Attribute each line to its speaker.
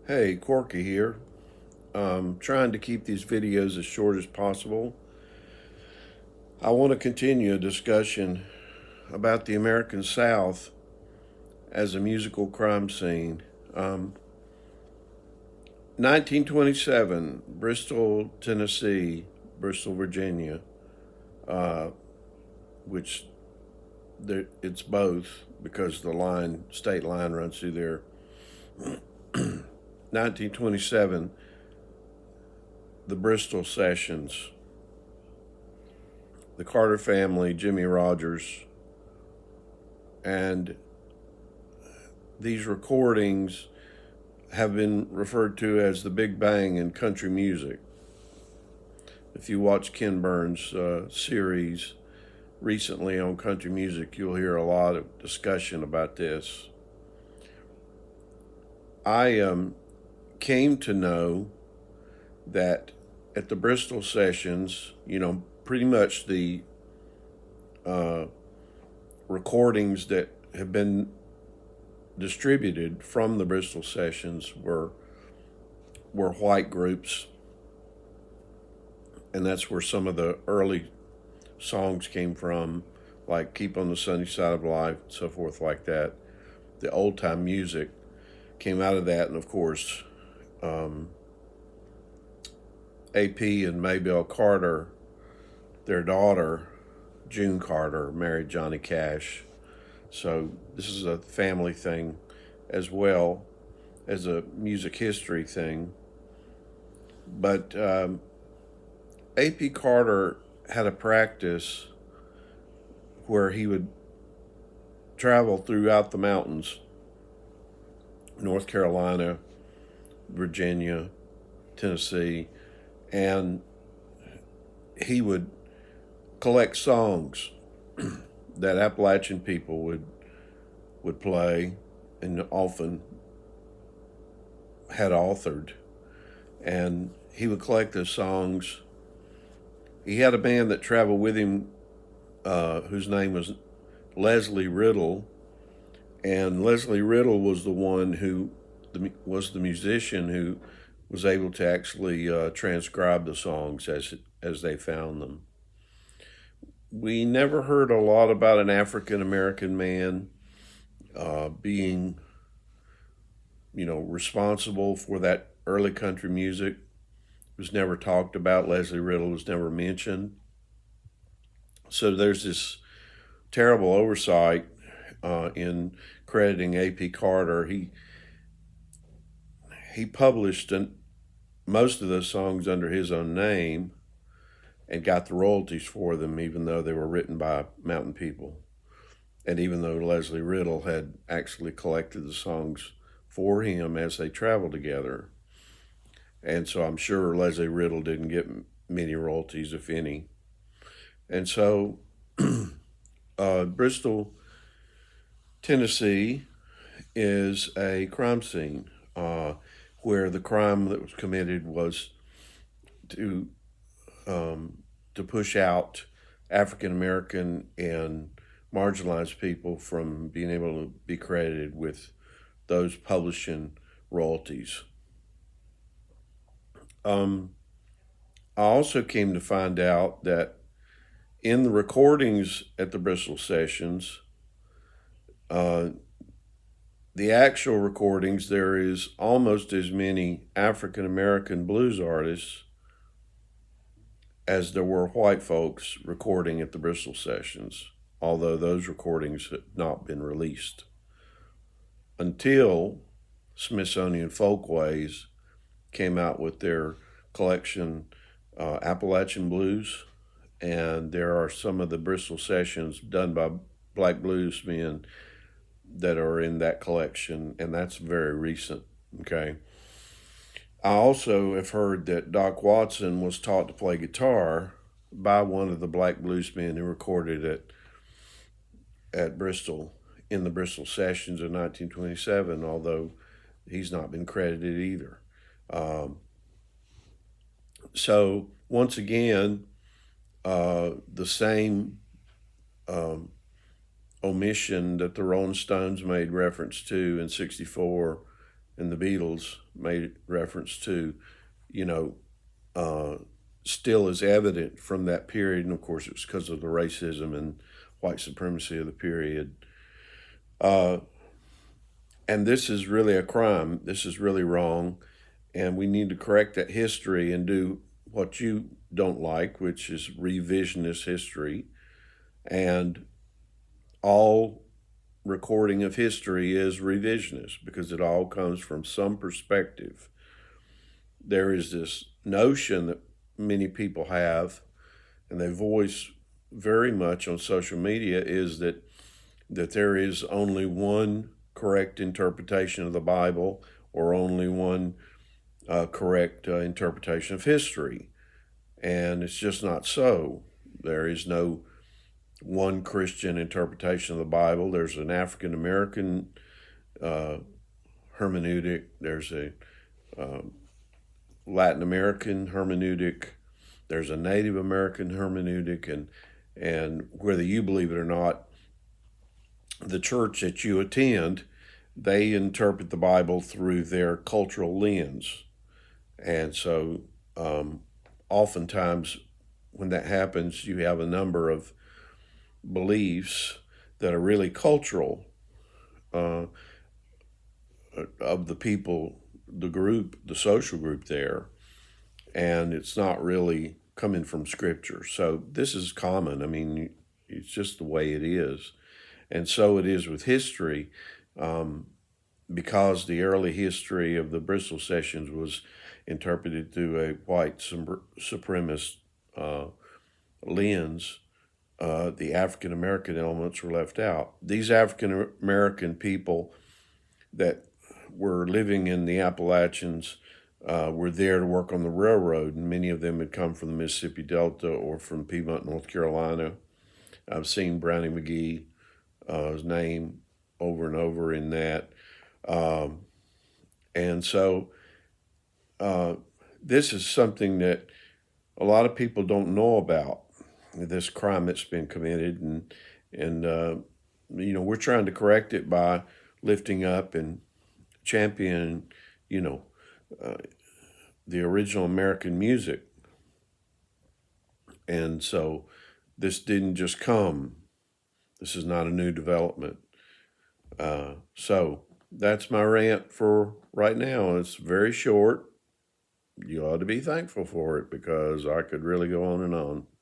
Speaker 1: Hey, Corky here. Trying to keep these videos as short as possible. I want to continue a discussion about the American South as a musical crime scene. Um, 1927, Bristol, Tennessee, Bristol, Virginia, uh, which it's both because the state line runs through there. 1927, the Bristol Sessions, the Carter family, Jimmy Rogers, and these recordings have been referred to as the Big Bang in country music. If you watch Ken Burns' series recently on country music, you'll hear a lot of discussion about this. I came to know that at the Bristol Sessions, pretty much the uh, recordings that have been distributed from the Bristol Sessions were white groups, and that's where some of the early songs came from, like "Keep on the Sunny Side of Life" and so forth, like that. The old time music came out of that, and of course, AP and Maybelle Carter, their daughter June Carter, married Johnny Cash. So this is a family thing as well as a music history thing. But AP Carter had a practice where he would travel throughout the mountains, North Carolina, Virginia, Tennessee, and he would collect songs that Appalachian people would play and often had authored. And he would collect those songs. He had a band that traveled with him whose name was Leslie Riddle. And Leslie Riddle was the one who was the musician who was able to actually transcribe the songs as they found them. We never heard a lot about an African American man being, responsible for that early country music. It was never talked about. Leslie Riddle was never mentioned. So there's this terrible oversight in crediting A.P. Carter. He published most of those songs under his own name and got the royalties for them, even though they were written by mountain people. And even though Leslie Riddle had actually collected the songs for him as they traveled together. And so I'm sure Leslie Riddle didn't get many royalties, if any. And so Bristol, Tennessee is a crime scene where the crime that was committed was to to push out African American and marginalized people from being able to be credited with those publishing royalties. Um, I also came to find out that in the recordings at the Bristol Sessions, uh, the actual recordings, there is almost as many African American blues artists as there were white folks recording at the Bristol Sessions, although those recordings had not been released until Smithsonian Folkways came out with their collection, Appalachian Blues, and there are some of the Bristol Sessions done by black bluesmen that are in that collection, and that's very recent. Okay. I also have heard that Doc Watson was taught to play guitar by one of the black bluesmen who recorded at Bristol in the Bristol Sessions in 1927, although he's not been credited either. Um, so, once again, the same um, omission that the Rolling Stones made reference to in '64 and the Beatles made reference to, you know, uh, still is evident from that period. And of course, it was because of the racism and white supremacy of the period. Uh, and this is really a crime. This is really wrong. And we need to correct that history and do what you don't like, which is revisionist history. And all recording of history is revisionist because it all comes from some perspective. There is this notion that many people have, and they voice very much on social media, is that there is only one correct interpretation of the Bible or only one correct interpretation of history. And it's just not so. There is no one Christian interpretation of the Bible. There's an African American hermeneutic, there's a Latin American hermeneutic, there's a Native American hermeneutic, and whether you believe it or not, the church that you attend, they interpret the Bible through their cultural lens. And so oftentimes when that happens, you have a number of beliefs that are really cultural uh, of the people, the group, the social group there, and it's not really coming from Scripture. So this is common. I mean, it's just the way it is. And so it is with history, because the early history of the Bristol Sessions was interpreted through a white supremacist lens. The African American elements were left out. These African American people that were living in the Appalachians were there to work on the railroad, and many of them had come from the Mississippi Delta or from Piedmont, North Carolina. I've seen Brownie McGee, his name over and over in that. And so this is something that a lot of people don't know about, this crime that's been committed, and we're trying to correct it by lifting up and championing, you know, the original American music. And so this didn't just come. This is not a new development. So that's my rant for right now. It's very short. You ought to be thankful for it because I could really go on and on.